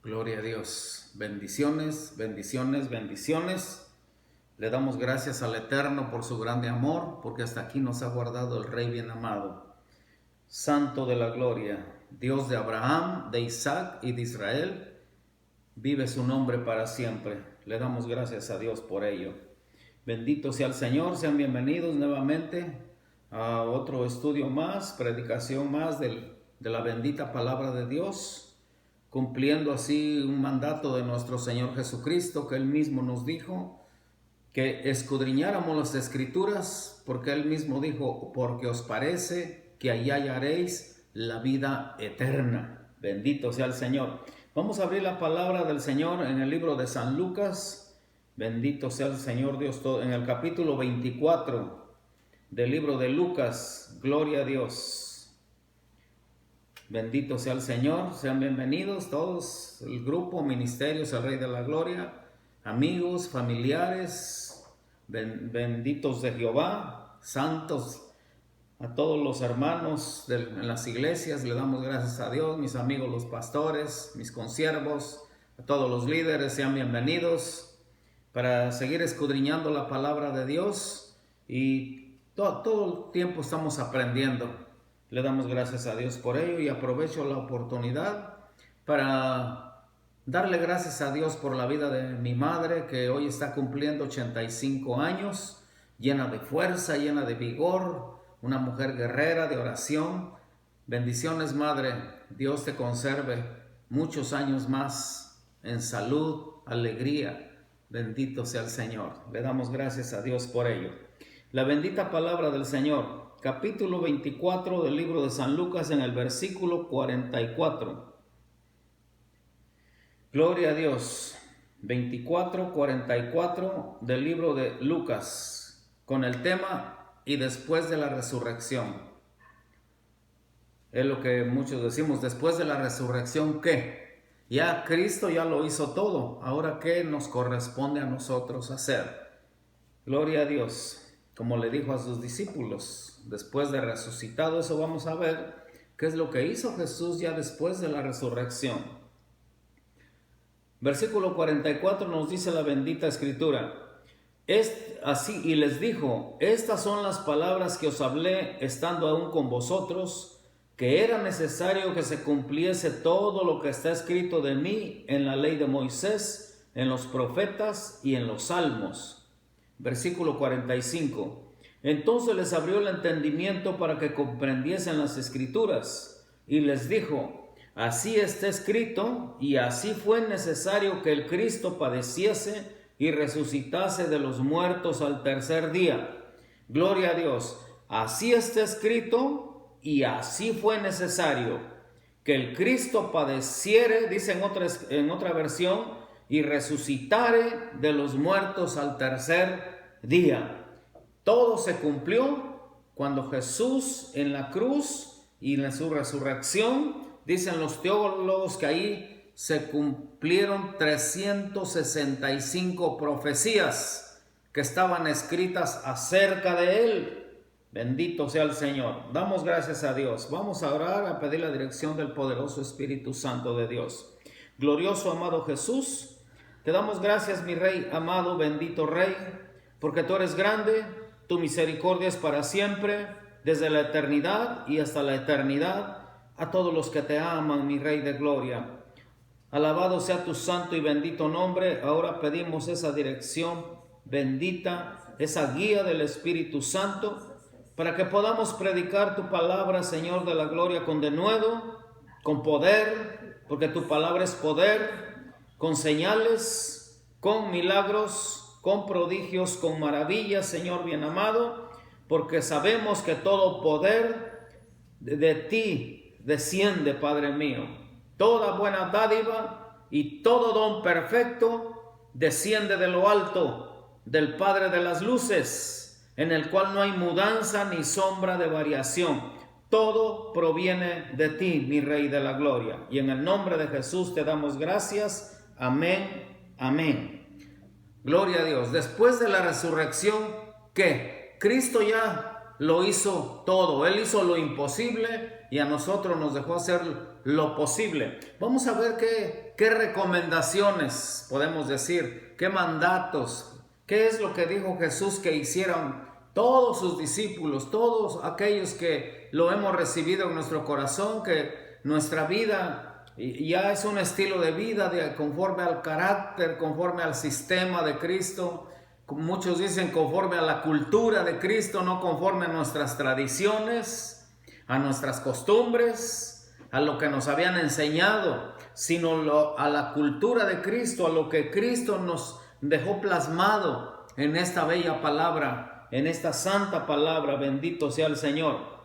Gloria a Dios. Bendiciones, bendiciones, bendiciones. Le damos gracias al Eterno por su grande amor, porque hasta aquí nos ha guardado el Rey bien amado, Santo de la gloria, Dios de Abraham, de Isaac y de Israel. Vive su nombre para siempre. Le damos gracias a Dios por ello. Bendito sea el Señor. Sean bienvenidos nuevamente a otro estudio más, predicación más de la bendita palabra de Dios, cumpliendo así un mandato de nuestro Señor Jesucristo, que Él mismo nos dijo que escudriñáramos las Escrituras, porque Él mismo dijo: porque os parece que allá hallaréis la vida eterna. Bendito sea el Señor. Vamos a abrir la palabra del Señor en el libro de San Lucas. Bendito sea el Señor Dios todo, en el capítulo 24 del libro de Lucas. Gloria a Dios. Bendito sea el Señor. Sean bienvenidos todos, el grupo, ministerios, el Rey de la Gloria, amigos, familiares, benditos de Jehová, santos, a todos los hermanos en las iglesias. Le damos gracias a Dios, mis amigos los pastores, mis consiervos, a todos los líderes. Sean bienvenidos para seguir escudriñando la palabra de Dios, y todo el tiempo estamos aprendiendo. Le damos gracias a Dios por ello, y aprovecho la oportunidad para darle gracias a Dios por la vida de mi madre, que hoy está cumpliendo 85 años, llena de fuerza, llena de vigor, una mujer guerrera de oración. Bendiciones, madre. Dios te conserve muchos años más en salud, alegría. Bendito sea el Señor. Le damos gracias a Dios por ello. La bendita palabra del Señor, capítulo 24 del libro de San Lucas, en el versículo 44. Gloria a Dios. 24:44 del libro de Lucas, con el tema: y después de la resurrección. Es lo que muchos decimos: después de la resurrección, ¿qué? Ya Cristo ya lo hizo todo. Ahora, ¿qué nos corresponde a nosotros hacer? Gloria a Dios. Como le dijo a sus discípulos, después de resucitado, eso vamos a ver qué es lo que hizo Jesús ya después de la resurrección. Versículo 44 nos dice la bendita escritura: así, y les dijo: estas son las palabras que os hablé estando aún con vosotros, que era necesario que se cumpliese todo lo que está escrito de mí en la ley de Moisés, en los profetas y en los salmos. Versículo 45. Entonces les abrió el entendimiento para que comprendiesen las escrituras, y les dijo: así está escrito, y así fue necesario que el Cristo padeciese y resucitase de los muertos al tercer día. Gloria a Dios. Así está escrito, y así fue necesario que el Cristo padeciere, dice en otra versión, y resucitare de los muertos al tercer día. Todo se cumplió cuando Jesús en la cruz y en su resurrección. Dicen los teólogos que ahí se cumplieron 365 profecías que estaban escritas acerca de Él. Bendito sea el Señor. Damos gracias a Dios. Vamos a orar, a pedir la dirección del poderoso Espíritu Santo de Dios. Glorioso, amado Jesús, te damos gracias, mi Rey amado, bendito Rey, porque tú eres grande, tu misericordia es para siempre, desde la eternidad y hasta la eternidad. A todos los que te aman, mi Rey de gloria, alabado sea tu santo y bendito nombre. Ahora pedimos esa dirección bendita, esa guía del Espíritu Santo, para que podamos predicar tu palabra, Señor de la gloria, con denuedo, con poder, porque tu palabra es poder, con señales, con milagros, con prodigios, con maravillas, Señor bien amado, porque sabemos que todo poder de ti desciende, Padre mío. Toda buena dádiva y todo don perfecto desciende de lo alto, del Padre de las luces, en el cual no hay mudanza ni sombra de variación. Todo proviene de ti, mi Rey de la gloria. Y en el nombre de Jesús te damos gracias. Amén, amén. Gloria a Dios. Después de la resurrección, ¿qué? Cristo ya lo hizo todo. Él hizo lo imposible y a nosotros nos dejó hacer lo posible. Vamos a ver qué recomendaciones podemos decir, qué mandatos, qué es lo que dijo Jesús que hicieran todos sus discípulos, todos aquellos que lo hemos recibido en nuestro corazón, que nuestra vida ya es un estilo de vida conforme al carácter, conforme al sistema de Cristo. Muchos dicen conforme a la cultura de Cristo, no conforme a nuestras tradiciones, a nuestras costumbres, a lo que nos habían enseñado, sino a la cultura de Cristo, a lo que Cristo nos dejó plasmado en esta bella palabra, en esta santa palabra. Bendito sea el Señor.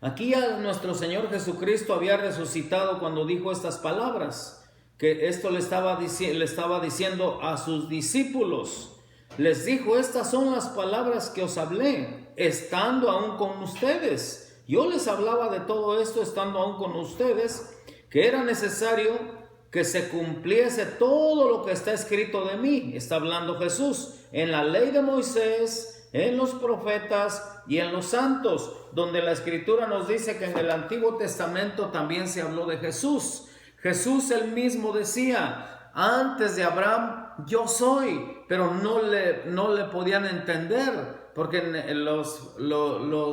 Aquí ya nuestro Señor Jesucristo había resucitado cuando dijo estas palabras, que esto le estaba diciendo a sus discípulos. Les dijo: estas son las palabras que os hablé, estando aún con ustedes. Yo les hablaba de todo esto estando aún con ustedes, que era necesario que se cumpliese todo lo que está escrito de mí. Está hablando Jesús en la ley de Moisés, en los profetas y en los santos, donde la Escritura nos dice que en el Antiguo Testamento también se habló de Jesús. Jesús él mismo decía: antes de Abraham yo soy, pero no le podían entender, porque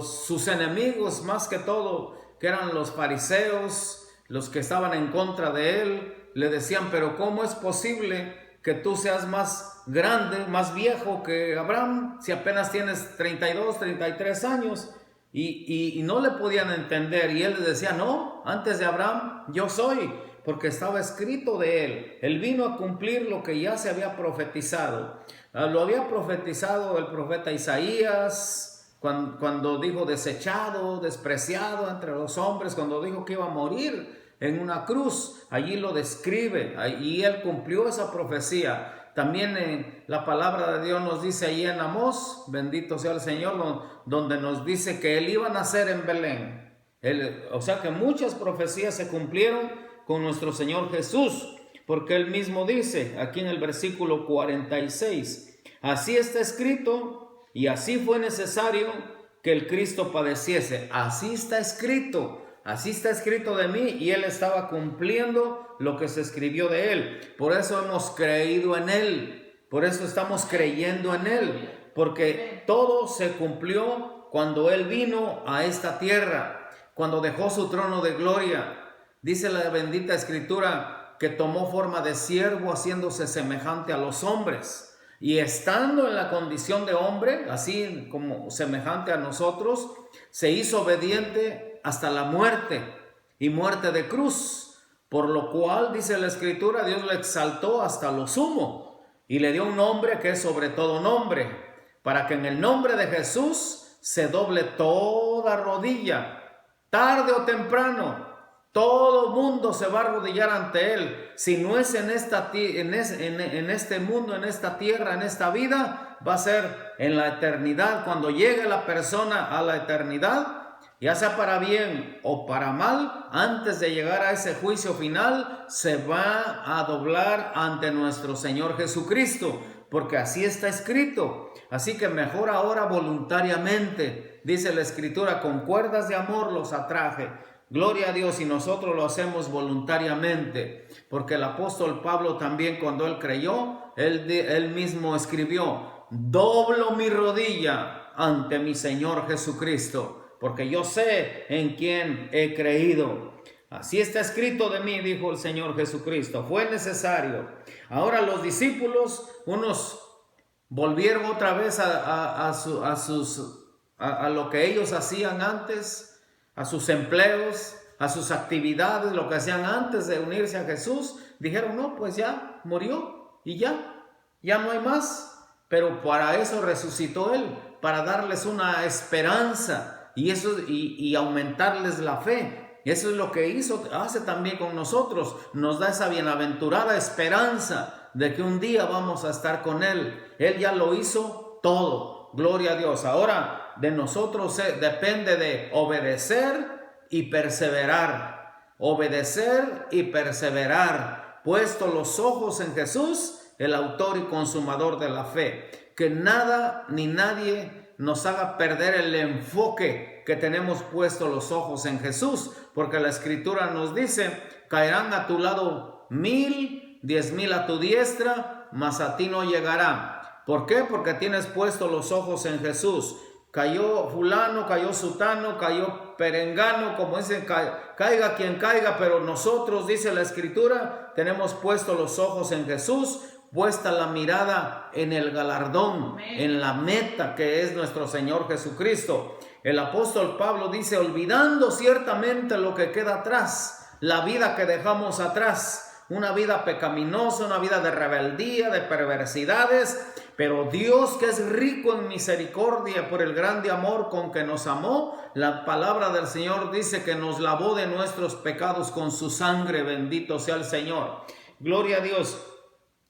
sus enemigos, más que todo, que eran los fariseos, los que estaban en contra de él, le decían: pero ¿cómo es posible que tú seas más grande, más viejo que Abraham, si apenas tienes 32, 33 años? Y no le podían entender, y él les decía: no, antes de Abraham yo soy, porque estaba escrito de él. Él vino a cumplir lo que ya se había profetizado. Lo había profetizado el profeta Isaías, cuando dijo: desechado, despreciado entre los hombres, cuando dijo que iba a morir en una cruz. Allí lo describe, y él cumplió esa profecía. También la palabra de Dios nos dice allí en Amós, bendito sea el Señor, donde nos dice que él iba a nacer en Belén. O sea que muchas profecías se cumplieron con nuestro Señor Jesús, porque él mismo dice aquí en el versículo 46: así está escrito y así fue necesario que el Cristo padeciese. Así está escrito de mí, y él estaba cumpliendo lo que se escribió de él. Por eso hemos creído en él, por eso estamos creyendo en él, porque todo se cumplió cuando él vino a esta tierra, cuando dejó su trono de gloria. Dice la bendita Escritura que tomó forma de siervo, haciéndose semejante a los hombres, y estando en la condición de hombre, así como semejante a nosotros, se hizo obediente hasta la muerte, y muerte de cruz, por lo cual, dice la Escritura, Dios le exaltó hasta lo sumo, y le dio un nombre que es sobre todo nombre, para que en el nombre de Jesús se doble toda rodilla, tarde o temprano. Todo mundo se va a arrodillar ante él. Si no es en este mundo, en esta tierra, en esta vida, va a ser en la eternidad. Cuando llegue la persona a la eternidad, ya sea para bien o para mal, antes de llegar a ese juicio final, se va a doblar ante nuestro Señor Jesucristo, porque así está escrito. Así que mejor ahora voluntariamente, dice la Escritura: con cuerdas de amor los atraje. Gloria a Dios, y nosotros lo hacemos voluntariamente, porque el apóstol Pablo también, cuando él creyó, él mismo escribió: doblo mi rodilla ante mi Señor Jesucristo, porque yo sé en quién he creído. Así está escrito de mí, dijo el Señor Jesucristo. Fue necesario. Ahora los discípulos, unos volvieron otra vez a lo que ellos hacían antes, a sus empleos, a sus actividades, lo que hacían antes de unirse a Jesús. Dijeron: no, pues ya murió y ya no hay más. Pero para eso resucitó él, para darles una esperanza y aumentarles la fe. Eso es lo que hace también con nosotros. Nos da esa bienaventurada esperanza de que un día vamos a estar con él. Él ya lo hizo todo. Gloria a Dios. Ahora de nosotros depende de obedecer y perseverar. Obedecer y perseverar. Puesto los ojos en Jesús, el autor y consumador de la fe. Que nada ni nadie nos haga perder el enfoque que tenemos puesto los ojos en Jesús, porque la Escritura nos dice, caerán a tu lado 1000, 10,000 a tu diestra, mas a ti no llegará. ¿Por qué? Porque tienes puesto los ojos en Jesús. Cayó fulano, cayó sutano, cayó perengano, como dicen, caiga quien caiga, pero nosotros, dice la Escritura, tenemos puesto los ojos en Jesús, puesta la mirada en el galardón, en la meta que es nuestro Señor Jesucristo. El apóstol Pablo dice, olvidando ciertamente lo que queda atrás, la vida que dejamos atrás, una vida pecaminosa, una vida de rebeldía, de perversidades, pero Dios, que es rico en misericordia por el grande amor con que nos amó, la palabra del Señor dice que nos lavó de nuestros pecados con su sangre, bendito sea el Señor. Gloria a Dios.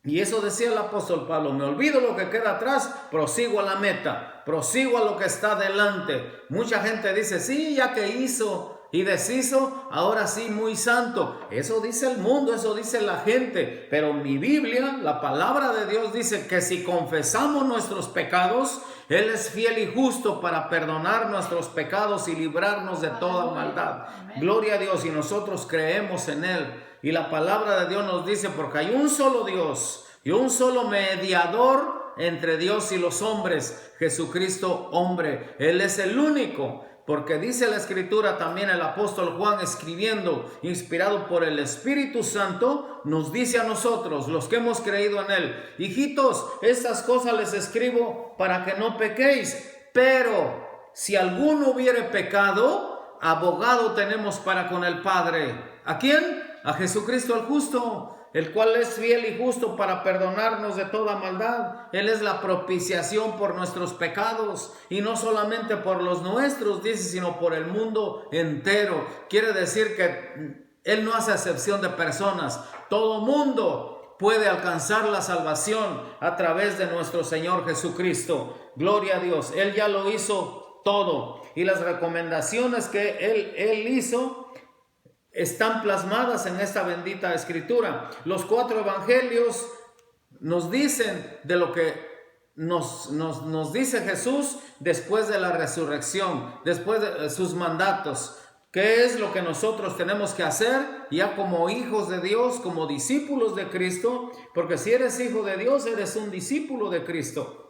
Y eso decía el apóstol Pablo, me olvido lo que queda atrás, prosigo a la meta, prosigo a lo que está delante. Mucha gente dice, sí, ya que hizo y deshizo, ahora sí, muy santo. Eso dice el mundo, eso dice la gente. Pero mi Biblia, la palabra de Dios dice que si confesamos nuestros pecados, Él es fiel y justo para perdonar nuestros pecados y librarnos de toda maldad. Gloria a Dios, y nosotros creemos en Él. Y la palabra de Dios nos dice, porque hay un solo Dios y un solo mediador entre Dios y los hombres, Jesucristo hombre. Él es el único. Porque dice la Escritura, también el apóstol Juan escribiendo, inspirado por el Espíritu Santo, nos dice a nosotros, los que hemos creído en Él, hijitos, estas cosas les escribo para que no pequéis, pero si alguno hubiere pecado, abogado tenemos para con el Padre. ¿A quién? A Jesucristo el justo, el cual es fiel y justo para perdonarnos de toda maldad. Él es la propiciación por nuestros pecados, y no solamente por los nuestros, dice, sino por el mundo entero. Quiere decir que Él no hace acepción de personas. Todo mundo puede alcanzar la salvación a través de nuestro Señor Jesucristo. Gloria a Dios. Él ya lo hizo todo. Y las recomendaciones que Él hizo están plasmadas en esta bendita Escritura. Los 4 evangelios nos dicen de lo que nos dice Jesús después de la resurrección, después de sus mandatos. ¿Qué es lo que nosotros tenemos que hacer ya como hijos de Dios, como discípulos de Cristo? Porque si eres hijo de Dios, eres un discípulo de Cristo.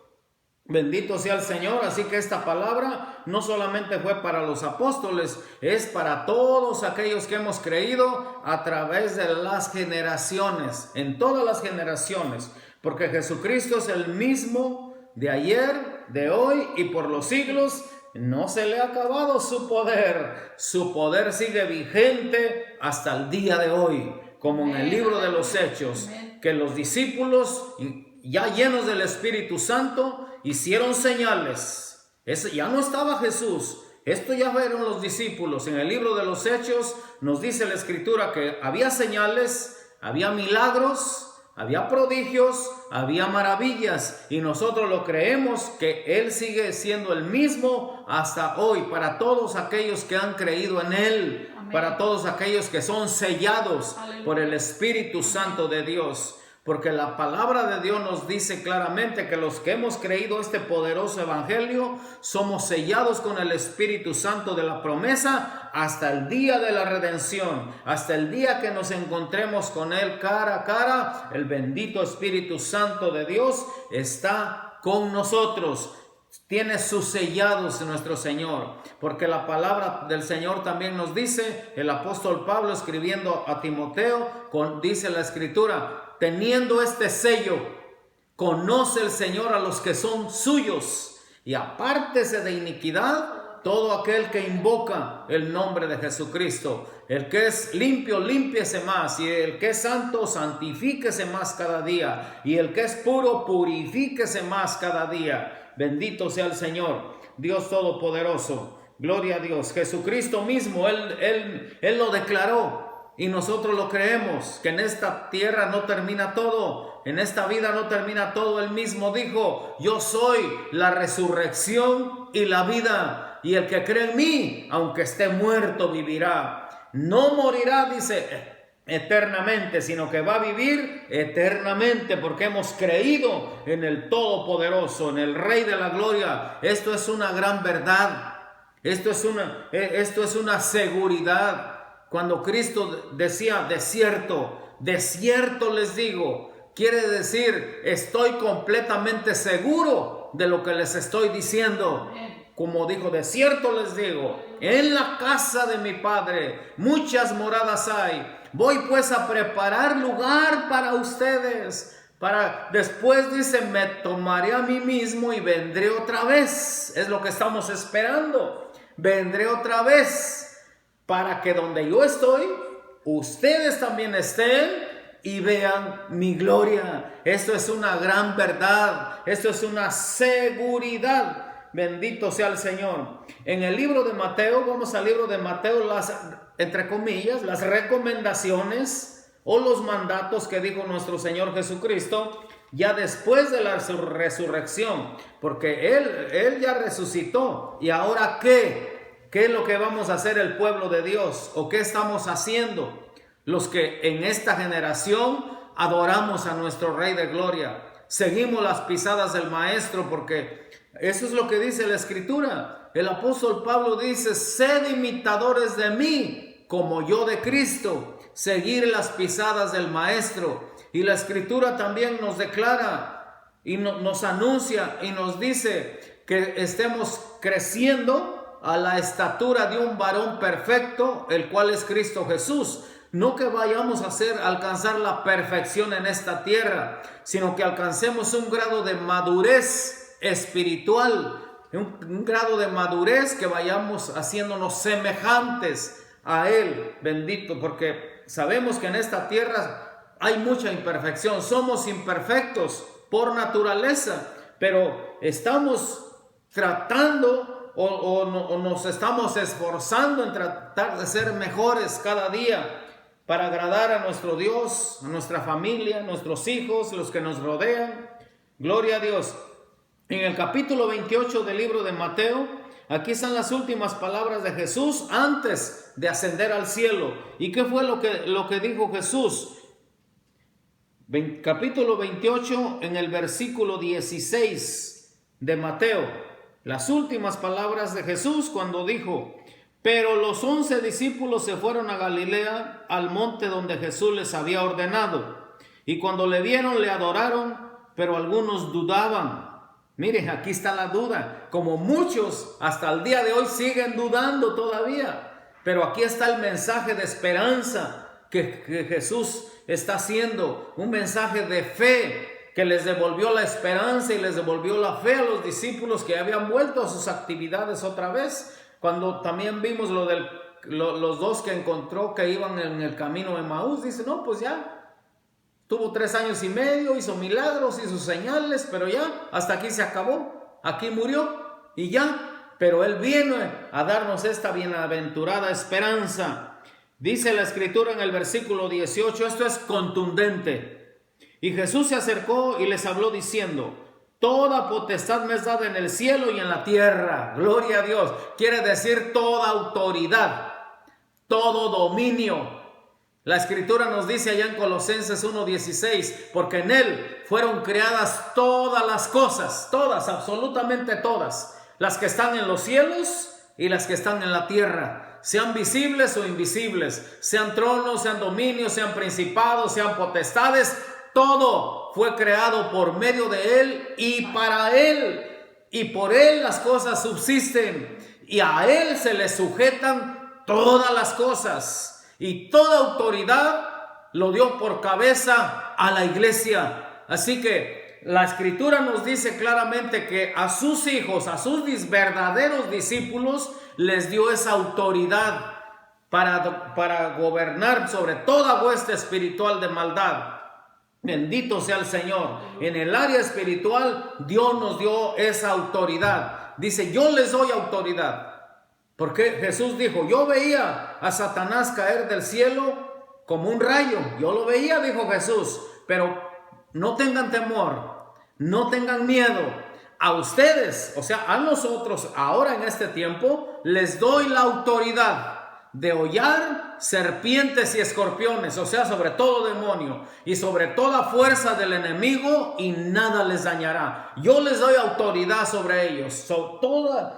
Bendito sea el Señor. Así que esta palabra no solamente fue para los apóstoles, es para todos aquellos que hemos creído a través de las generaciones, en todas las generaciones, porque Jesucristo es el mismo de ayer, de hoy y por los siglos. No se le ha acabado su poder sigue vigente hasta el día de hoy, como en el libro de los Hechos, que los discípulos, ya llenos del Espíritu Santo, hicieron señales. Ya no estaba Jesús, esto ya fueron los discípulos. En el libro de los Hechos nos dice la Escritura que había señales, había milagros, había prodigios, había maravillas, y nosotros lo creemos que Él sigue siendo el mismo hasta hoy para todos aquellos que han creído en Él. Amén. Para todos aquellos que son sellados por el Espíritu Santo de Dios. Porque la palabra de Dios nos dice claramente que los que hemos creído este poderoso evangelio somos sellados con el Espíritu Santo de la promesa hasta el día de la redención, hasta el día que nos encontremos con Él cara a cara. El bendito Espíritu Santo de Dios está con nosotros. Tiene sus sellados nuestro Señor, porque la palabra del Señor también nos dice, el apóstol Pablo escribiendo a Timoteo, dice la Escritura, teniendo este sello, conoce el Señor a los que son suyos, y apártese de iniquidad todo aquel que invoca el nombre de Jesucristo. El que es limpio, límpiese más, y el que es santo, santifíquese más cada día, y el que es puro, purifíquese más cada día. Bendito sea el Señor, Dios Todopoderoso. Gloria a Dios. Jesucristo mismo, Él lo declaró, y nosotros lo creemos, que en esta tierra no termina todo, en esta vida no termina todo. Él mismo dijo, yo soy la resurrección y la vida, y el que cree en mí, aunque esté muerto, vivirá. No morirá, dice, eternamente, sino que va a vivir eternamente porque hemos creído en el Todopoderoso, en el Rey de la Gloria. Esto es una gran verdad. Esto es una seguridad. Cuando Cristo decía desierto, desierto les digo, quiere decir estoy completamente seguro de lo que les estoy diciendo. Como dijo, de cierto les digo, en la casa de mi Padre muchas moradas hay. Voy pues a preparar lugar para ustedes. Después dice, me tomaré a mí mismo y vendré otra vez. Es lo que estamos esperando. Vendré otra vez para que donde yo estoy, ustedes también estén y vean mi gloria. Esto es una gran verdad. Esto es una seguridad. Bendito sea el Señor. En el libro de Mateo, vamos al libro de Mateo, entre comillas, las recomendaciones o los mandatos que dijo nuestro Señor Jesucristo ya después de la resurrección, porque Él ya resucitó. ¿Y ahora qué? ¿Qué es lo que vamos a hacer el pueblo de Dios? ¿O qué estamos haciendo los que en esta generación adoramos a nuestro Rey de Gloria? Seguimos las pisadas del Maestro, porque eso es lo que dice la Escritura. El apóstol Pablo dice, sed imitadores de mí, como yo de Cristo. Seguir las pisadas del Maestro. Y la Escritura también nos declara y nos anuncia y nos dice que estemos creciendo a la estatura de un varón perfecto, el cual es Cristo Jesús. No que vayamos a alcanzar la perfección en esta tierra, sino que alcancemos un grado de madurez espiritual, un grado de madurez que vayamos haciéndonos semejantes a Él, bendito, porque sabemos que en esta tierra hay mucha imperfección, somos imperfectos por naturaleza, pero estamos tratando o nos estamos esforzando en tratar de ser mejores cada día, para agradar a nuestro Dios, a nuestra familia, a nuestros hijos, los que nos rodean. Gloria a Dios. En el capítulo 28 del libro de Mateo, aquí están las últimas palabras de Jesús antes de ascender al cielo. ¿Y qué fue lo que dijo Jesús? Capítulo 28, en el versículo 16 de Mateo. Las últimas palabras de Jesús cuando dijo: pero los 11 discípulos se fueron a Galilea, al monte donde Jesús les había ordenado. Y cuando le vieron, le adoraron, pero algunos dudaban. Miren, aquí está la duda. Como muchos hasta el día de hoy siguen dudando todavía. Pero aquí está el mensaje de esperanza que Jesús está haciendo. Un mensaje de fe que les devolvió la esperanza y les devolvió la fe a los discípulos que habían vuelto a sus actividades otra vez. Cuando también vimos los dos que encontró que iban en el camino de Emaús, dice, no, pues ya, tuvo 3 años y medio, hizo milagros, hizo señales, pero ya, hasta aquí se acabó, aquí murió y ya, pero Él viene a darnos esta bienaventurada esperanza. Dice la Escritura en el versículo 18, esto es contundente. Y Jesús se acercó y les habló diciendo: toda potestad me es dada en el cielo y en la tierra. Gloria a Dios. Quiere decir toda autoridad, todo dominio. La Escritura nos dice allá en Colosenses 1:16, porque en Él fueron creadas todas las cosas, todas, absolutamente todas, las que están en los cielos y las que están en la tierra, sean visibles o invisibles, sean tronos, sean dominios, sean principados, sean potestades. Todo fue creado por medio de Él y para Él. Y por Él las cosas subsisten. Y a Él se le sujetan todas las cosas. Y toda autoridad lo dio por cabeza a la iglesia. Así que la Escritura nos dice claramente que a sus hijos, a sus verdaderos discípulos, les dio esa autoridad para gobernar sobre toda hueste espiritual de maldad. Bendito sea el Señor. En el área espiritual, Dios nos dio esa autoridad. Dice, yo les doy autoridad. Porque Jesús dijo, yo veía a Satanás caer del cielo como un rayo. Yo lo veía, dijo Jesús. Pero no tengan temor, no tengan miedo. A ustedes, o sea, a nosotros, ahora en este tiempo, les doy la autoridad degollar serpientes y escorpiones, o sea, sobre todo demonio y sobre toda fuerza del enemigo, y nada les dañará. Yo les doy autoridad sobre ellos, todo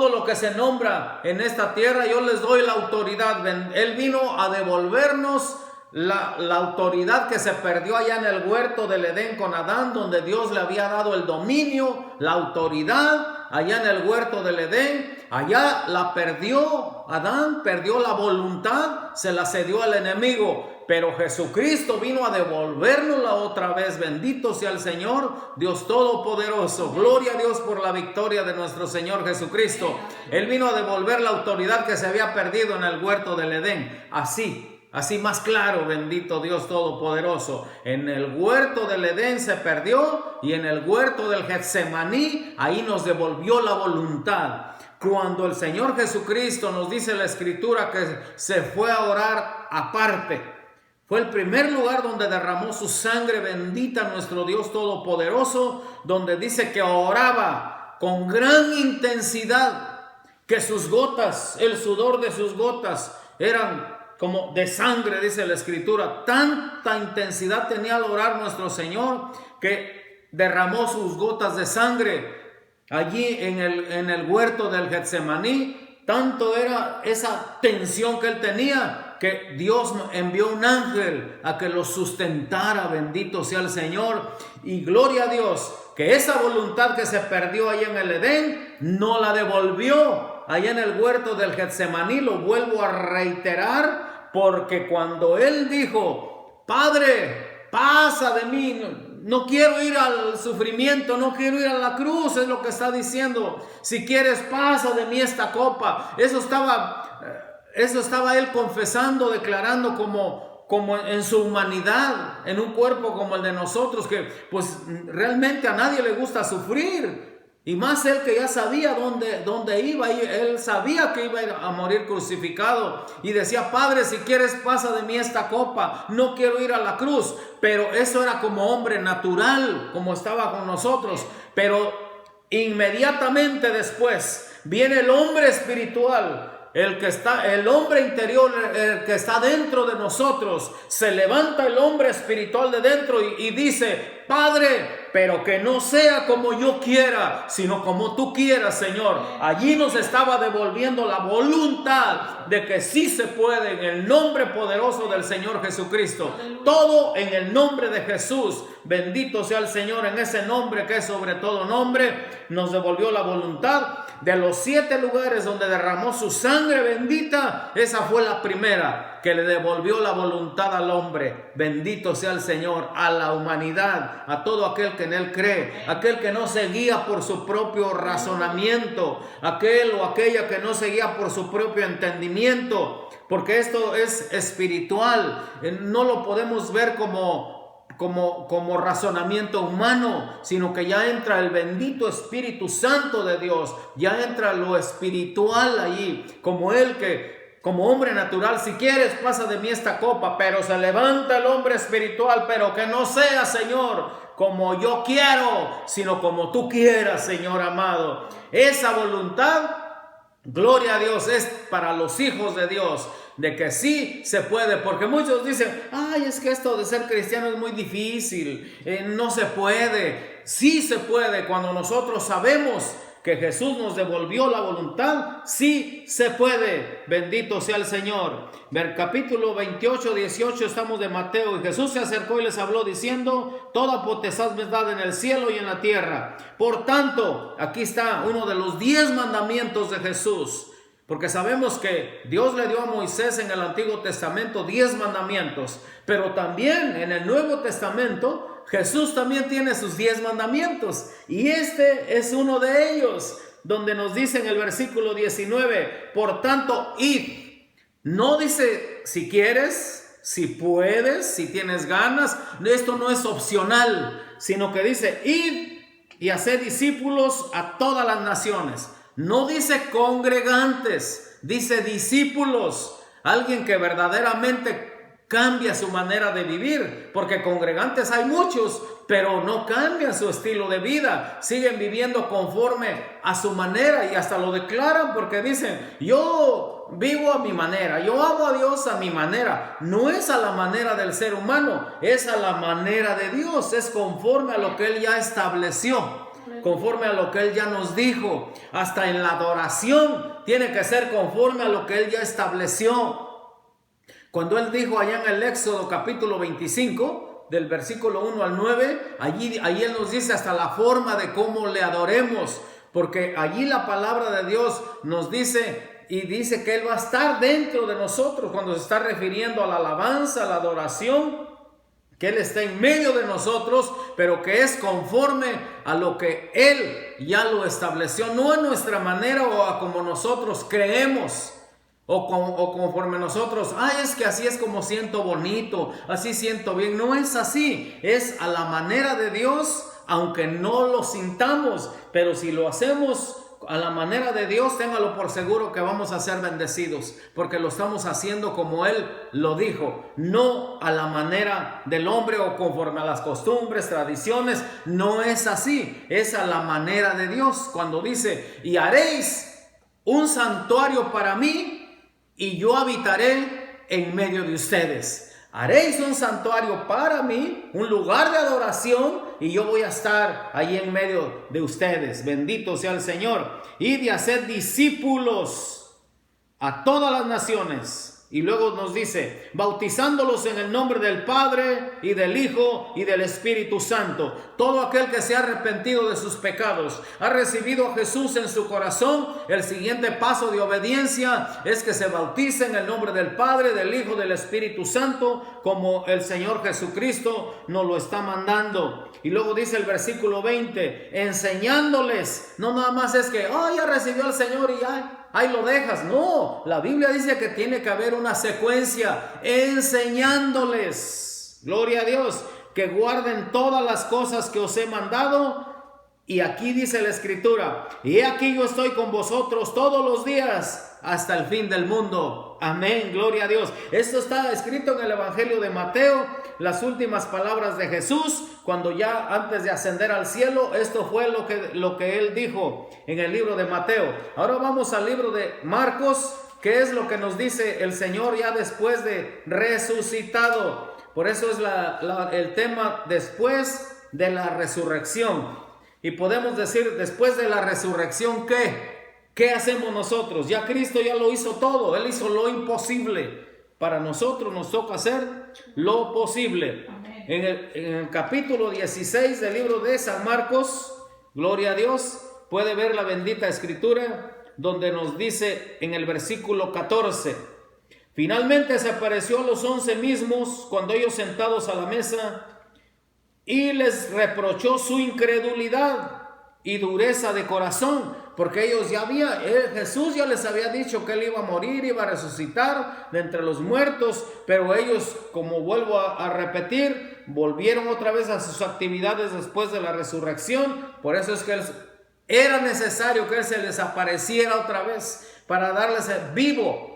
lo que se nombra en esta tierra, yo les doy la autoridad. Él vino a devolvernos la autoridad que se perdió allá en el huerto del Edén con Adán, donde Dios le había dado el dominio, la autoridad allá en el huerto del Edén. Allá la perdió Adán, perdió la voluntad, se la cedió al enemigo. Pero Jesucristo vino a devolvernosla otra vez. Bendito sea el Señor, Dios Todopoderoso. Gloria a Dios por la victoria de nuestro Señor Jesucristo. Él vino a devolver la autoridad que se había perdido en el huerto del Edén. Así más claro, bendito Dios Todopoderoso. En el huerto del Edén se perdió, y en el huerto del Getsemaní, ahí nos devolvió la voluntad. Cuando el Señor Jesucristo, nos dice la Escritura, que se fue a orar aparte, fue el primer lugar donde derramó su sangre bendita nuestro Dios Todopoderoso, donde dice que oraba con gran intensidad, que sus gotas, el sudor de sus gotas eran como de sangre, dice la Escritura. Tanta intensidad tenía al orar nuestro Señor que derramó sus gotas de sangre allí en el huerto del Getsemaní. Tanto era esa tensión que él tenía, que Dios envió un ángel a que lo sustentara. Bendito sea el Señor. Y gloria a Dios, que esa voluntad que se perdió allá en el Edén, no la devolvió allá en el huerto del Getsemaní. Lo vuelvo a reiterar, porque cuando él dijo: Padre, pasa de mí, no quiero ir al sufrimiento, no quiero ir a la cruz, es lo que está diciendo. Si quieres, pasa de mí esta copa. Eso estaba él confesando, declarando como en su humanidad, en un cuerpo como el de nosotros, que pues realmente a nadie le gusta sufrir. Y más él, que ya sabía dónde iba, y él sabía que iba a morir crucificado, y decía: Padre, si quieres, pasa de mí esta copa, no quiero ir a la cruz. Pero eso era como hombre natural, como estaba con nosotros. Pero inmediatamente después viene el hombre espiritual, el hombre interior, el que está dentro de nosotros. Se levanta el hombre espiritual de dentro y dice: Padre, pero que no sea como yo quiera, sino como tú quieras, Señor. Allí nos estaba devolviendo la voluntad de que sí se puede, en el nombre poderoso del Señor Jesucristo. Todo en el nombre de Jesús. Bendito sea el Señor. En ese nombre que es sobre todo nombre, nos devolvió la voluntad. De los 7 lugares donde derramó su sangre bendita, esa fue la primera que le devolvió la voluntad al hombre. Bendito sea el Señor. A la humanidad, a todo aquel que en él cree, aquel que no se guía por su propio razonamiento, aquel o aquella que no se guía por su propio entendimiento, porque esto es espiritual. No lo podemos ver como razonamiento humano, sino que ya entra el bendito Espíritu Santo de Dios, ya entra lo espiritual allí, como él que como hombre natural: si quieres, pasa de mí esta copa. Pero se levanta el hombre espiritual: pero que no sea, Señor, como yo quiero, sino como tú quieras, Señor amado. Esa voluntad, gloria a Dios, es para los hijos de Dios, de que sí se puede. Porque muchos dicen: ay, es que esto de ser cristiano es muy difícil, no se puede. Sí se puede. Cuando nosotros sabemos que Jesús nos devolvió la voluntad, sí se puede. Bendito sea el Señor. Capítulo 28, 18, estamos de Mateo. Y Jesús se acercó y les habló diciendo: toda potestad me es dada en el cielo y en la tierra. Por tanto, aquí está uno de los 10 mandamientos de Jesús. Porque sabemos que Dios le dio a Moisés en el Antiguo Testamento 10 mandamientos. Pero también en el Nuevo Testamento Jesús también tiene sus 10 mandamientos. Y este es uno de ellos, donde nos dice en el versículo 19: por tanto, id. No dice si quieres, si puedes, si tienes ganas. Esto no es opcional, sino que dice: id y haced discípulos a todas las naciones. No dice congregantes, dice discípulos. Alguien que verdaderamente cambia su manera de vivir, porque congregantes hay muchos, pero no cambian su estilo de vida, siguen viviendo conforme a su manera y hasta lo declaran porque dicen, yo vivo a mi manera, yo amo a Dios a mi manera. No es a la manera del ser humano, es a la manera de Dios, es conforme a lo que Él ya estableció, conforme a lo que Él ya nos dijo. Hasta en la adoración tiene que ser conforme a lo que Él ya estableció. Cuando Él dijo allá en el Éxodo capítulo 25, del versículo 1 al 9, allí Él nos dice hasta la forma de cómo le adoremos, porque allí la palabra de Dios nos dice, y dice que Él va a estar dentro de nosotros cuando se está refiriendo a la alabanza, a la adoración, que Él está en medio de nosotros, pero que es conforme a lo que Él ya lo estableció, no a nuestra manera o a como nosotros creemos. O conforme nosotros, es que así es como siento bonito, así siento bien. No es así, es a la manera de Dios, aunque no lo sintamos, pero si lo hacemos a la manera de Dios, téngalo por seguro que vamos a ser bendecidos, porque lo estamos haciendo como Él lo dijo, no a la manera del hombre o conforme a las costumbres, tradiciones. No es así, es a la manera de Dios. Cuando dice, y haréis un santuario para mí, y yo habitaré en medio de ustedes. Haréis un santuario para mí, un lugar de adoración, y yo voy a estar ahí en medio de ustedes. Bendito sea el Señor. Y de hacer discípulos a todas las naciones. Y luego nos dice, bautizándolos en el nombre del Padre y del Hijo y del Espíritu Santo. Todo aquel que se ha arrepentido de sus pecados, ha recibido a Jesús en su corazón, el siguiente paso de obediencia es que se bautice en el nombre del Padre, del Hijo y del Espíritu Santo, como el Señor Jesucristo nos lo está mandando. Y luego dice el versículo 20, enseñándoles. No nada más es que, ya recibió al Señor y ya ahí lo dejas. No, la Biblia dice que tiene que haber una secuencia, enseñándoles, gloria a Dios, que guarden todas las cosas que os he mandado. Y aquí dice la Escritura, y he aquí yo estoy con vosotros todos los días hasta el fin del mundo. Amén, gloria a Dios. Esto está escrito en el Evangelio de Mateo, las últimas palabras de Jesús, cuando ya antes de ascender al cielo. Esto fue lo que Él dijo en el libro de Mateo. Ahora vamos al libro de Marcos, que es lo que nos dice el Señor ya después de resucitado. Por eso es el tema después de la resurrección. Y podemos decir, después de la resurrección, ¿qué hacemos nosotros? Ya Cristo ya lo hizo todo, Él hizo lo imposible. Para nosotros nos toca hacer lo posible. En el capítulo 16 del libro de San Marcos, gloria a Dios, puede ver la bendita Escritura, donde nos dice en el versículo 14, finalmente se apareció a los 11 mismos cuando ellos sentados a la mesa, y les reprochó su incredulidad y dureza de corazón, porque ellos Jesús ya les había dicho que Él iba a morir, iba a resucitar de entre los muertos, pero ellos, como vuelvo a repetir, volvieron otra vez a sus actividades después de la resurrección. Por eso es que era necesario que Él se les apareciera otra vez para darles vivo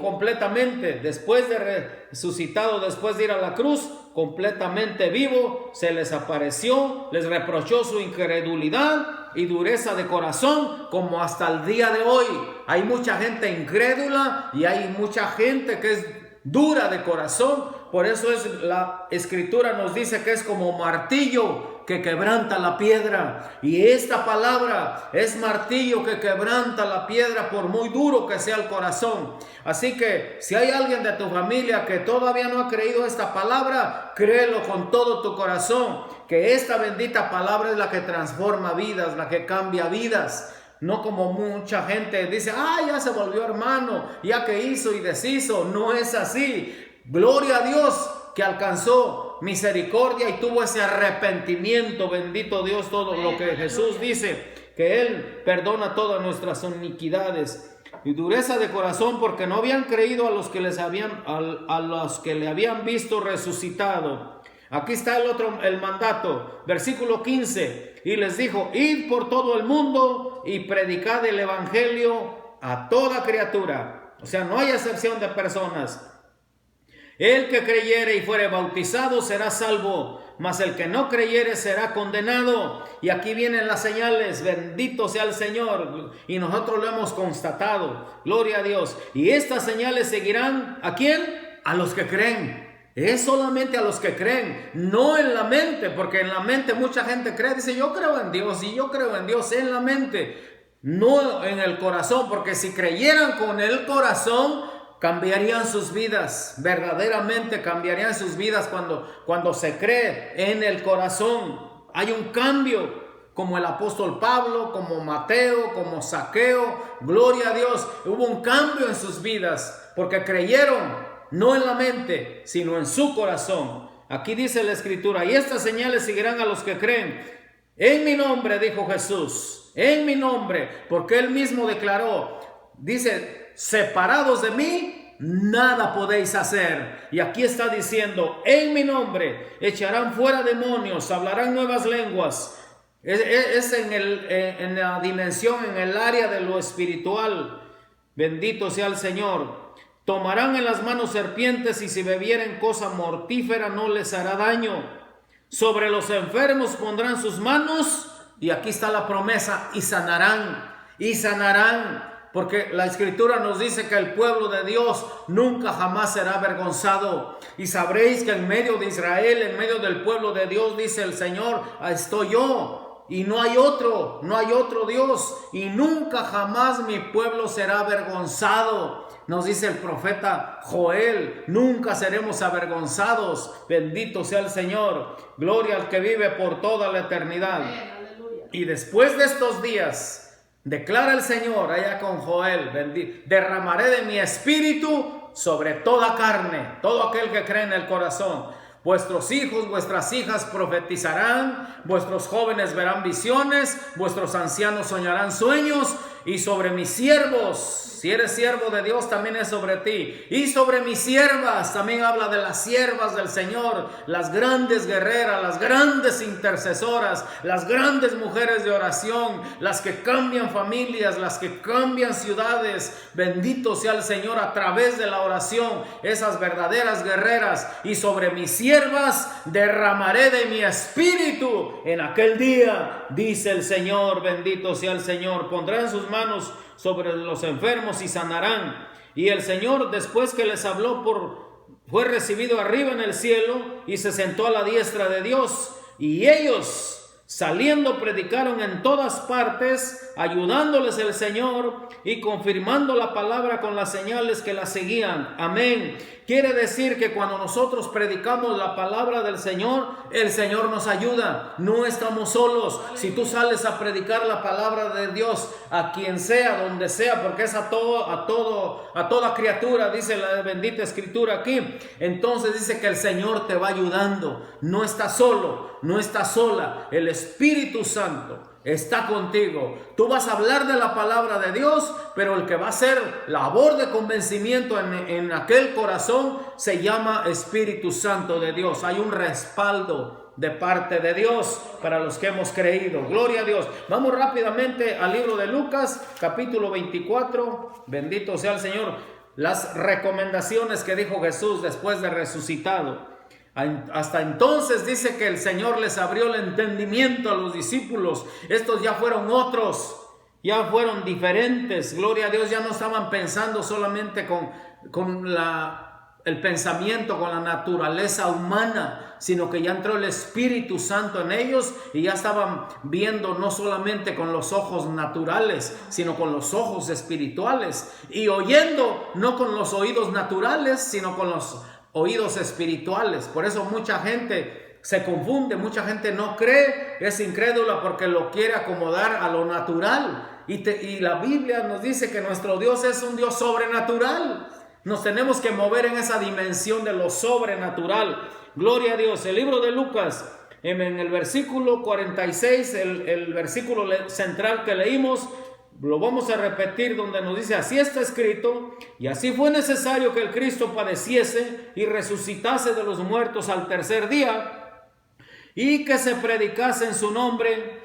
completamente, después de resucitado, después de ir a la cruz, completamente vivo, se les apareció, les reprochó su incredulidad y dureza de corazón, como hasta el día de hoy. Hay mucha gente incrédula y hay mucha gente que es dura de corazón. Por eso la Escritura nos dice que es como martillo que quebranta la piedra. Y esta palabra es martillo que quebranta la piedra, por muy duro que sea el corazón. Así que si hay alguien de tu familia que todavía no ha creído esta palabra, créelo con todo tu corazón, que esta bendita palabra es la que transforma vidas, la que cambia vidas. No como mucha gente dice, ya se volvió hermano, ya que hizo y deshizo. No es así. Gloria a Dios que alcanzó misericordia y tuvo ese arrepentimiento. Bendito Dios, todo lo que Jesús dice, que Él perdona todas nuestras iniquidades. Y dureza de corazón porque no habían creído a los que le habían visto resucitado. Aquí está el mandato, versículo 15, y les dijo, id por todo el mundo y predicad el evangelio a toda criatura. O sea, no hay excepción de personas. El que creyere y fuere bautizado será salvo, mas el que no creyere será condenado. Y aquí vienen las señales, bendito sea el Señor, y nosotros lo hemos constatado, gloria a Dios. Y estas señales seguirán, ¿a quién? A los que creen. Es solamente a los que creen, no en la mente, porque en la mente mucha gente cree, dice yo creo en Dios y yo creo en Dios en la mente, no en el corazón, porque si creyeran con el corazón, cambiarían sus vidas, verdaderamente cambiarían sus vidas cuando se cree en el corazón. Hay un cambio, como el apóstol Pablo, como Mateo, como Zaqueo, gloria a Dios, hubo un cambio en sus vidas, porque creyeron. No en la mente, sino en su corazón. Aquí dice la Escritura, y estas señales seguirán a los que creen. En mi nombre, dijo Jesús, en mi nombre, porque él mismo declaró, dice, separados de mí, nada podéis hacer. Y aquí está diciendo, en mi nombre, echarán fuera demonios, hablarán nuevas lenguas. Es en la dimensión, en el área de lo espiritual. Bendito sea el Señor. Tomarán en las manos serpientes y si bebieren cosa mortífera no les hará daño. Sobre los enfermos pondrán sus manos y aquí está la promesa y sanarán. Y sanarán. Porque la Escritura nos dice que el pueblo de Dios nunca jamás será avergonzado. Y sabréis que en medio de Israel, en medio del pueblo de Dios, dice el Señor, estoy yo. Y no hay otro Dios. Y nunca jamás mi pueblo será avergonzado. Nos dice el profeta Joel, nunca seremos avergonzados. Bendito sea el Señor. Gloria al que vive por toda la eternidad. Y después de estos días, declara el Señor allá con Joel, derramaré de mi espíritu sobre toda carne, todo aquel que cree en el corazón. Vuestros hijos, vuestras hijas profetizarán, vuestros jóvenes verán visiones, vuestros ancianos soñarán sueños, y sobre mis siervos, si eres siervo de Dios, también es sobre ti, y sobre mis siervas, también habla de las siervas del Señor, las grandes guerreras, las grandes intercesoras, las grandes mujeres de oración, las que cambian familias, las que cambian ciudades. Bendito sea el Señor a través de la oración, esas verdaderas guerreras. Y sobre mis siervas derramaré de mi espíritu en aquel día, dice el Señor. Bendito sea el Señor. Pondrán sus manos sobre los enfermos y sanarán. Y el Señor, después que les habló, fue recibido arriba en el cielo y se sentó a la diestra de Dios. Y ellos, saliendo, predicaron en todas partes, ayudándoles el Señor y confirmando la palabra con las señales que la seguían. Amén. Quiere decir que cuando nosotros predicamos la palabra del Señor, el Señor nos ayuda. No estamos solos. Si tú sales a predicar la palabra de Dios a quien sea, donde sea, porque es a toda criatura, dice la bendita Escritura aquí, entonces dice que el Señor te va ayudando. No estás solo, no estás sola. El Espíritu Santo está contigo. Tú vas a hablar de la palabra de Dios, pero el que va a hacer labor de convencimiento en aquel corazón se llama Espíritu Santo de Dios. Hay un respaldo de parte de Dios para los que hemos creído. Gloria a Dios. Vamos rápidamente al libro de Lucas, capítulo 24. Bendito sea el Señor. Las recomendaciones que dijo Jesús después de resucitado. Hasta entonces dice que el Señor les abrió el entendimiento a los discípulos. Estos ya fueron otros, ya fueron diferentes. Gloria a Dios, ya no estaban pensando solamente con el pensamiento, con la naturaleza humana, sino que ya entró el Espíritu Santo en ellos y ya estaban viendo no solamente con los ojos naturales, sino con los ojos espirituales, y oyendo no con los oídos naturales, sino con los oídos espirituales. Por eso mucha gente se confunde, mucha gente no cree, es incrédula porque lo quiere acomodar a lo natural. Y la Biblia nos dice que nuestro Dios es un Dios sobrenatural. Nos tenemos que mover en esa dimensión de lo sobrenatural. Gloria a Dios. El libro de Lucas, en el versículo 46, el versículo central que leímos, lo vamos a repetir, donde nos dice: así está escrito, y así fue necesario que el Cristo padeciese y resucitase de los muertos al tercer día, y que se predicase en su nombre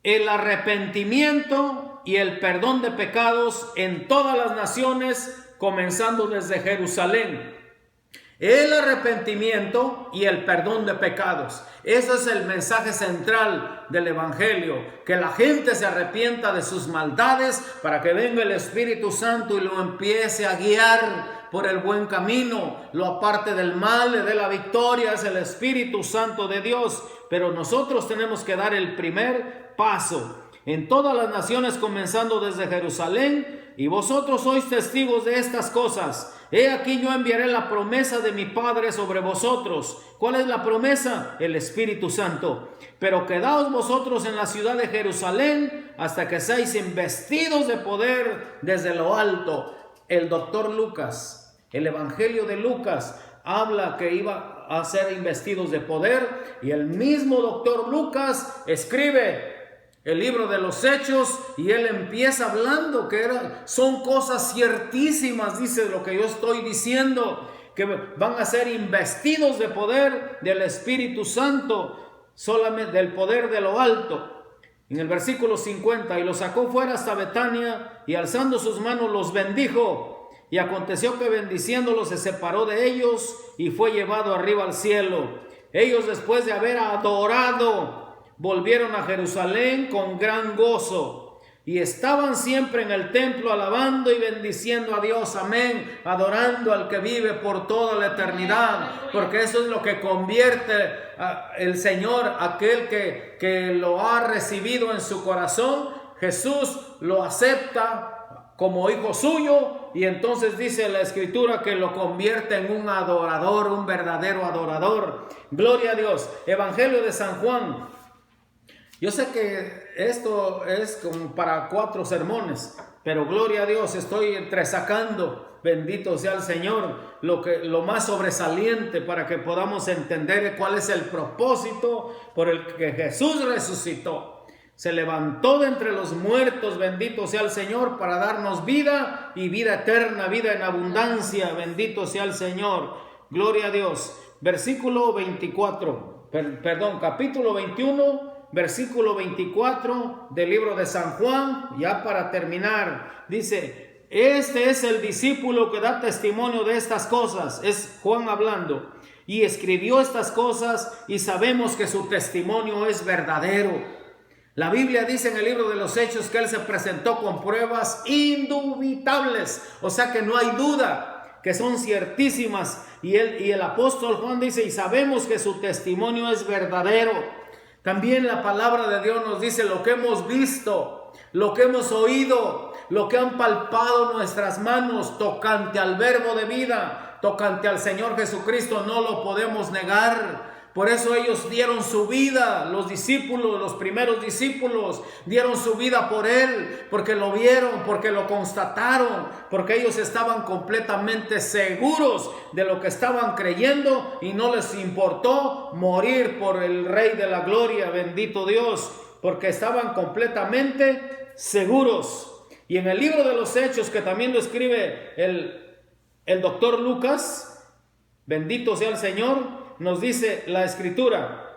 el arrepentimiento y el perdón de pecados en todas las naciones, comenzando desde Jerusalén. El arrepentimiento y el perdón de pecados. Ese es el mensaje central del Evangelio, que la gente se arrepienta de sus maldades para que venga el Espíritu Santo y lo empiece a guiar por el buen camino, lo aparte del mal, le dé la victoria. Es el Espíritu Santo de Dios, pero nosotros tenemos que dar el primer paso en todas las naciones, comenzando desde Jerusalén, y vosotros sois testigos de estas cosas. He aquí yo enviaré la promesa de mi Padre sobre vosotros. ¿Cuál es la promesa? El Espíritu Santo. Pero quedaos vosotros en la ciudad de Jerusalén hasta que seáis investidos de poder desde lo alto. El doctor Lucas, el Evangelio de Lucas, habla que iba a ser investidos de poder, y el mismo doctor Lucas escribe el libro de los Hechos, y él empieza hablando que son cosas ciertísimas, dice lo que yo estoy diciendo, que van a ser investidos de poder del Espíritu Santo, solamente del poder de lo alto. En el versículo 50, y los sacó fuera hasta Betania, y alzando sus manos los bendijo, y aconteció que bendiciéndolos se separó de ellos, y fue llevado arriba al cielo. Ellos, después de haber adorado, volvieron a Jerusalén con gran gozo, y estaban siempre en el templo alabando y bendiciendo a Dios, amén, adorando al que vive por toda la eternidad, porque eso es lo que convierte el Señor, aquel que lo ha recibido en su corazón. Jesús lo acepta como hijo suyo, y entonces dice la Escritura que lo convierte en un adorador, un verdadero adorador. Gloria a Dios. Evangelio de San Juan. Yo sé que esto es como para 4 sermones, pero gloria a Dios, estoy entresacando, bendito sea el Señor, lo más sobresaliente para que podamos entender cuál es el propósito por el que Jesús resucitó. Se levantó de entre los muertos, bendito sea el Señor, para darnos vida y vida eterna, vida en abundancia, bendito sea el Señor. Gloria a Dios. Versículo 24, capítulo 21. Versículo 24 del libro de San Juan, ya para terminar, dice: este es el discípulo que da testimonio de estas cosas, es Juan hablando, y escribió estas cosas, y sabemos que su testimonio es verdadero. La Biblia dice en el libro de los Hechos que él se presentó con pruebas indubitables, o sea que no hay duda, que son ciertísimas, y el apóstol Juan dice: y sabemos que su testimonio es verdadero. También la palabra de Dios nos dice: lo que hemos visto, lo que hemos oído, lo que han palpado nuestras manos tocante al verbo de vida, tocante al Señor Jesucristo, no lo podemos negar. Por eso ellos dieron su vida, los discípulos, los primeros discípulos dieron su vida por Él, porque lo vieron, porque lo constataron, porque ellos estaban completamente seguros de lo que estaban creyendo y no les importó morir por el Rey de la Gloria, bendito Dios, porque estaban completamente seguros. Y en el libro de los Hechos, que también lo escribe el doctor Lucas, bendito sea el Señor, nos dice la Escritura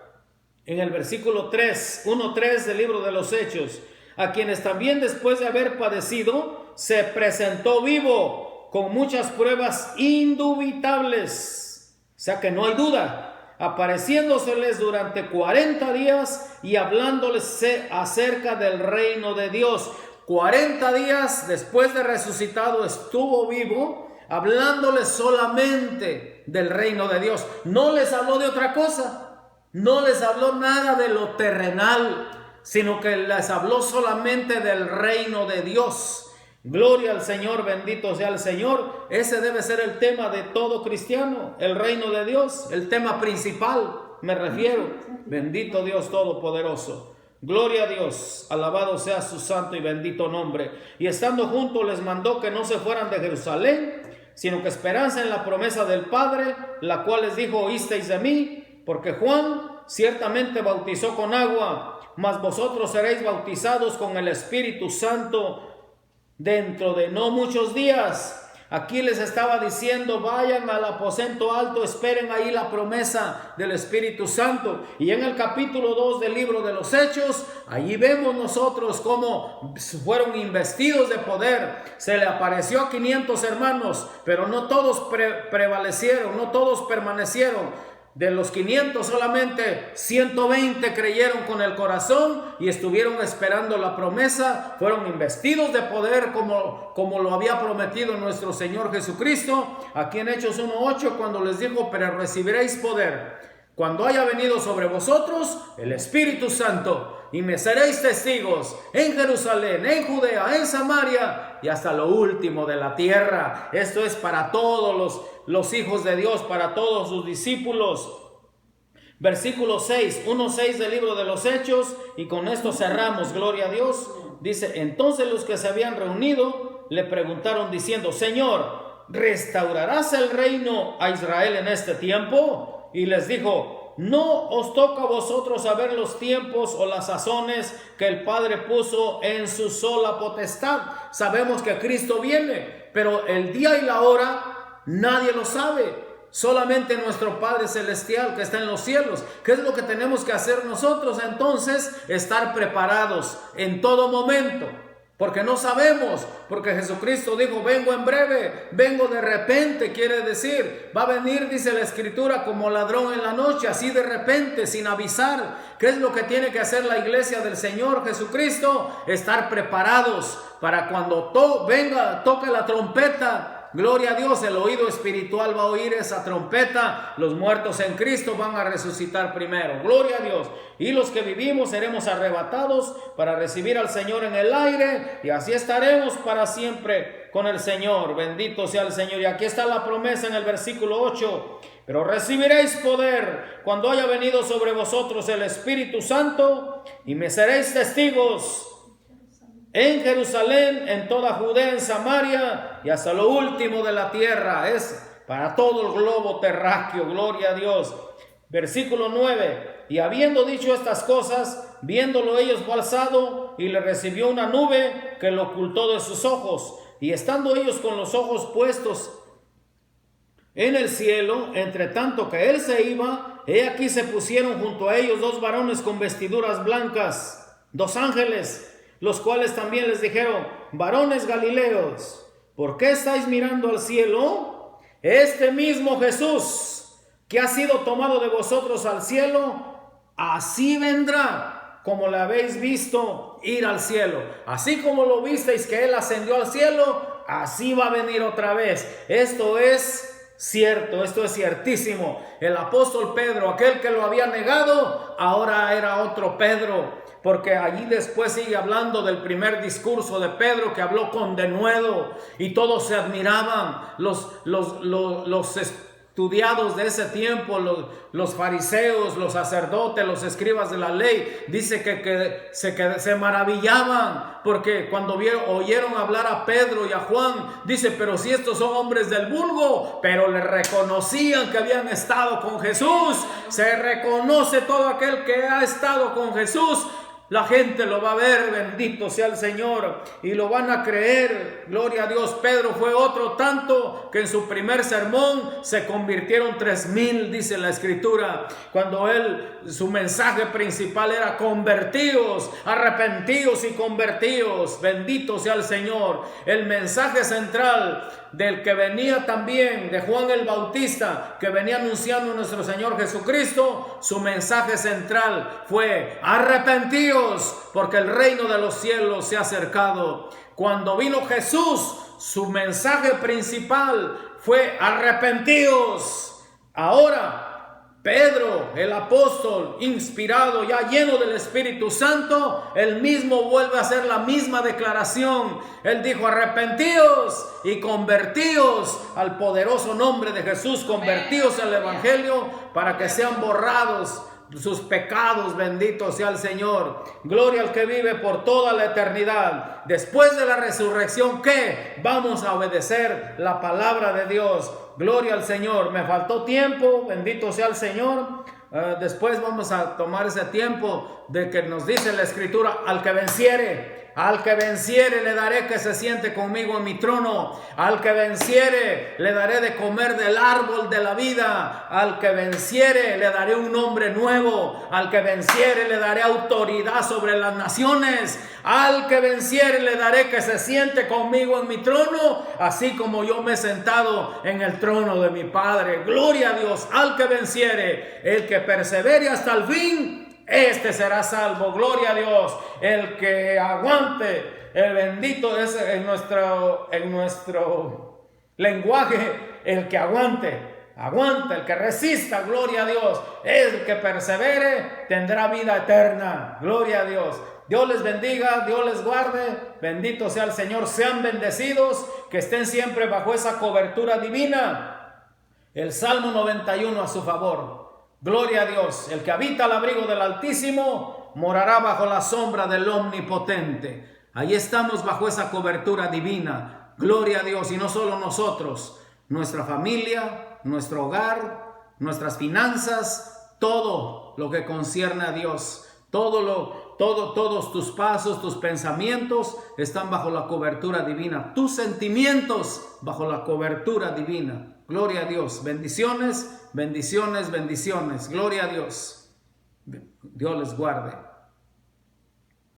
en el versículo 1:3 del libro de los Hechos: a quienes también después de haber padecido se presentó vivo con muchas pruebas indubitables, o sea que no hay duda, apareciéndoseles durante 40 días y hablándoles acerca del reino de Dios. 40 días después de resucitado estuvo vivo, hablándoles solamente del reino de Dios. No les habló de otra cosa, no les habló nada de lo terrenal, sino que les habló solamente del reino de Dios. Gloria al Señor, bendito sea el Señor. Ese debe ser el tema de todo cristiano, el reino de Dios, el tema principal, me refiero. Bendito Dios Todopoderoso. Gloria a Dios, alabado sea su santo y bendito nombre. Y estando juntos les mandó que no se fueran de Jerusalén, sino que esperasen en la promesa del Padre, la cual les dijo: oísteis de mí, porque Juan ciertamente bautizó con agua, mas vosotros seréis bautizados con el Espíritu Santo dentro de no muchos días. Aquí les estaba diciendo, vayan al aposento alto, esperen ahí la promesa del Espíritu Santo. Y en el capítulo 2 del libro de los Hechos, allí vemos nosotros cómo fueron investidos de poder. Se le apareció a 500 hermanos, pero no todos prevalecieron, no todos permanecieron. De los 500 solamente 120 creyeron con el corazón y estuvieron esperando la promesa. Fueron investidos de poder como lo había prometido nuestro Señor Jesucristo. Aquí en Hechos 1:8, cuando les dijo, pero recibiréis poder cuando haya venido sobre vosotros el Espíritu Santo, y me seréis testigos en Jerusalén, en Judea, en Samaria y hasta lo último de la tierra. Esto es para todos los hijos de Dios, para todos sus discípulos. Versículo 6, 1:6 del libro de los Hechos, y con esto cerramos, gloria a Dios. Dice, entonces los que se habían reunido le preguntaron diciendo, Señor, ¿restaurarás el reino a Israel en este tiempo? Y les dijo, no os toca a vosotros saber los tiempos o las sazones que el Padre puso en su sola potestad. Sabemos que Cristo viene, pero el día y la hora nadie lo sabe. Solamente nuestro Padre Celestial que está en los cielos. ¿Qué es lo que tenemos que hacer nosotros? Entonces, estar preparados en todo momento. Porque no sabemos, porque Jesucristo dijo, vengo en breve, vengo de repente, quiere decir, va a venir, dice la Escritura, como ladrón en la noche, así de repente, sin avisar. ¿Qué es lo que tiene que hacer la iglesia del Señor Jesucristo? Estar preparados para cuando toque la trompeta. Gloria a Dios, el oído espiritual va a oír esa trompeta. Los muertos en Cristo van a resucitar primero. Gloria a Dios. Y los que vivimos seremos arrebatados para recibir al Señor en el aire. Y así estaremos para siempre con el Señor. Bendito sea el Señor. Y aquí está la promesa en el versículo 8. Pero recibiréis poder cuando haya venido sobre vosotros el Espíritu Santo. Y me seréis testigos en Jerusalén, en toda Judea, en Samaria y hasta lo último de la tierra. Es para todo el globo terráqueo, gloria a Dios. Versículo 9, y habiendo dicho estas cosas, viéndolo ellos fue alzado y le recibió una nube que lo ocultó de sus ojos. Y estando ellos con los ojos puestos en el cielo, entre tanto que él se iba, he aquí se pusieron junto a ellos dos varones con vestiduras blancas, dos ángeles, los cuales también les dijeron, varones galileos, ¿por qué estáis mirando al cielo? Este mismo Jesús que ha sido tomado de vosotros al cielo, así vendrá como le habéis visto ir al cielo. Así como lo visteis que él ascendió al cielo, así va a venir otra vez. Esto es cierto, esto es ciertísimo. El apóstol Pedro, aquel que lo había negado, ahora era otro Pedro. Porque allí después sigue hablando del primer discurso de Pedro, que habló con denuedo y todos se admiraban. Los estudiados de ese tiempo, los fariseos, los sacerdotes, los escribas de la ley, dice que se maravillaban porque cuando oyeron hablar a Pedro y a Juan, dice, pero si estos son hombres del vulgo, pero le reconocían que habían estado con Jesús. Se reconoce todo aquel que ha estado con Jesús. La gente lo va a ver, bendito sea el Señor, y lo van a creer, gloria a Dios. Pedro fue otro tanto que en su primer sermón se convirtieron 3,000, dice la Escritura, cuando su mensaje principal era convertíos, arrepentíos y convertíos, bendito sea el Señor. El mensaje central del que venía también, de Juan el Bautista, que venía anunciando nuestro Señor Jesucristo, su mensaje central fue arrepentíos, porque el reino de los cielos se ha acercado. Cuando vino Jesús, su mensaje principal fue arrepentíos. Ahora Pedro, el apóstol, inspirado, ya lleno del Espíritu Santo, él mismo vuelve a hacer la misma declaración. Él dijo, arrepentíos y convertíos al poderoso nombre de Jesús, convertíos al Evangelio para que sean borrados sus pecados, bendito sea el Señor. Gloria al que vive por toda la eternidad. Después de la resurrección, ¿qué? Vamos a obedecer la palabra de Dios. Gloria al Señor. Me faltó tiempo, bendito sea el Señor. Después vamos a tomar ese tiempo de que nos dice la Escritura, al que venciere, Al que venciere le daré que se siente conmigo en mi trono. Al que venciere le daré de comer del árbol de la vida. Al que venciere le daré un nombre nuevo. Al que venciere le daré autoridad sobre las naciones. Al que venciere le daré que se siente conmigo en mi trono, así como yo me he sentado en el trono de mi Padre. Gloria a Dios. Al que venciere, el que persevere hasta el fin, este será salvo. Gloria a Dios. El que aguante, el bendito es en nuestro lenguaje, el que aguante, el que resista, gloria a Dios. El que persevere tendrá vida eterna. Gloria a Dios. Dios les bendiga, Dios les guarde. Bendito sea el Señor. Sean bendecidos, que estén siempre bajo esa cobertura divina. El Salmo 91 a su favor. Gloria a Dios. El que habita al abrigo del Altísimo morará bajo la sombra del Omnipotente. Ahí estamos bajo esa cobertura divina. Gloria a Dios. Y no solo nosotros, nuestra familia, nuestro hogar, nuestras finanzas, todo lo que concierne a Dios. Todos tus pasos, tus pensamientos están bajo la cobertura divina. Tus sentimientos bajo la cobertura divina. Gloria a Dios. Bendiciones, bendiciones, bendiciones. Gloria a Dios. Dios les guarde.